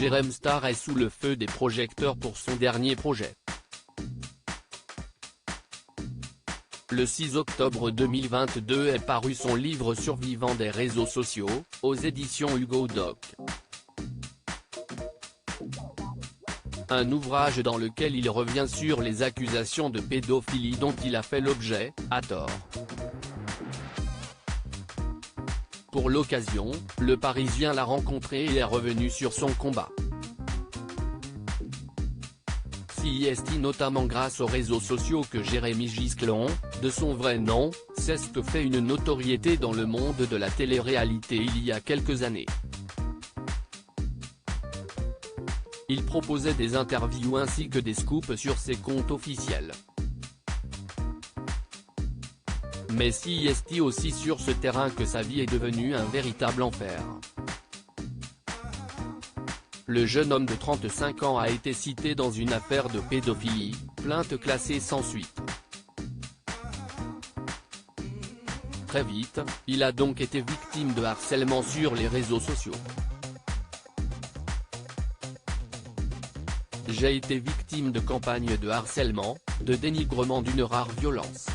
Jérém Star est sous le feu des projecteurs pour son dernier projet. Le 6 octobre 2022 est paru son livre Survivant des réseaux sociaux, aux éditions Hugo Doc. Un ouvrage dans lequel il revient sur les accusations de pédophilie dont il a fait l'objet, à tort. Pour l'occasion, le Parisien l'a rencontré et est revenu sur son combat. CIST notamment grâce aux réseaux sociaux que Jérémy Gisclon, de son vrai nom, s'est fait une notoriété dans le monde de la télé-réalité il y a quelques années. Il proposait des interviews ainsi que des scoops sur ses comptes officiels. Mais CIST aussi sur ce terrain que sa vie est devenue un véritable enfer. Le jeune homme de 35 ans a été cité dans une affaire de pédophilie, plainte classée sans suite. Très vite, il a donc été victime de harcèlement sur les réseaux sociaux. J'ai été victime de campagnes de harcèlement, de dénigrement d'une rare violence.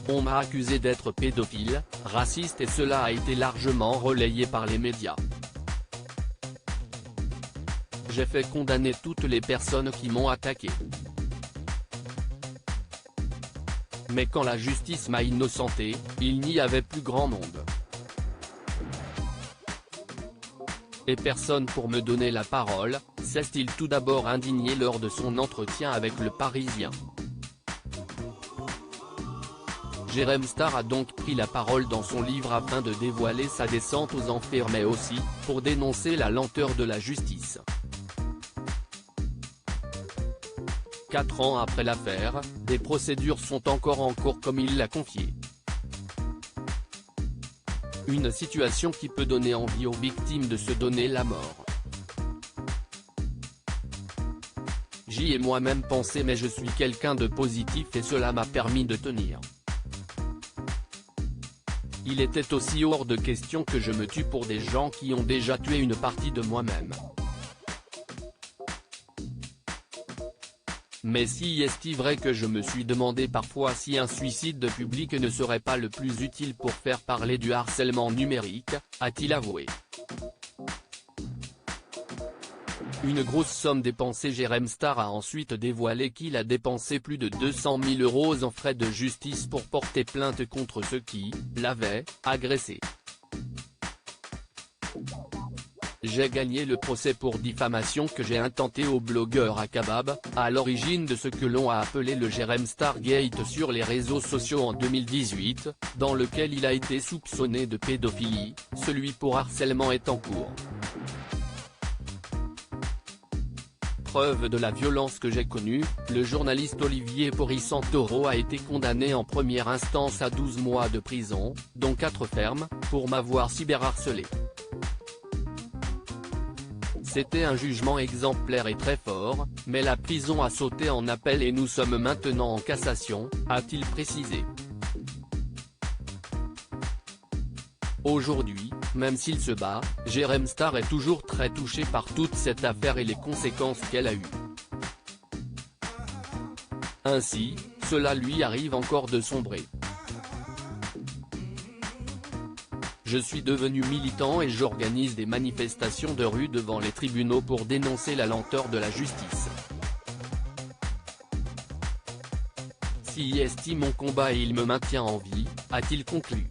On m'a accusé d'être pédophile, raciste et cela a été largement relayé par les médias. J'ai fait condamner toutes les personnes qui m'ont attaqué. Mais quand la justice m'a innocenté, il n'y avait plus grand monde. Et personne pour me donner la parole, s'est-il tout d'abord indigné lors de son entretien avec Le Parisien. Jérém Star a donc pris la parole dans son livre afin de dévoiler sa descente aux enfers mais aussi, pour dénoncer la lenteur de la justice. 4 ans après l'affaire, des procédures sont encore en cours comme il l'a confié. Une situation qui peut donner envie aux victimes de se donner la mort. J'y ai moi-même pensé mais je suis quelqu'un de positif et cela m'a permis de tenir. Il était aussi hors de question que je me tue pour des gens qui ont déjà tué une partie de moi-même. Mais si est-il vrai que je me suis demandé parfois si un suicide public ne serait pas le plus utile pour faire parler du harcèlement numérique, a-t-il avoué. Une grosse somme dépensée. Jérém Star a ensuite dévoilé qu'il a dépensé plus de 200 000 € en frais de justice pour porter plainte contre ceux qui l'avaient agressé. J'ai gagné le procès pour diffamation que j'ai intenté au blogueur Akabab, à l'origine de ce que l'on a appelé le Jérém Star Gate sur les réseaux sociaux en 2018, dans lequel il a été soupçonné de pédophilie. Celui pour harcèlement est en cours. Preuve de la violence que j'ai connue, le journaliste Olivier Porri-Santoro a été condamné en première instance à 12 mois de prison, dont 4 fermes, pour m'avoir cyberharcelé. C'était un jugement exemplaire et très fort, mais la prison a sauté en appel et nous sommes maintenant en cassation, a-t-il précisé. Aujourd'hui, même s'il se bat, Jérém Star est toujours très touché par toute cette affaire et les conséquences qu'elle a eues. Ainsi, cela lui arrive encore de sombrer. Je suis devenu militant et j'organise des manifestations de rue devant les tribunaux pour dénoncer la lenteur de la justice. Si il estime mon combat et il me maintient en vie, a-t-il conclu.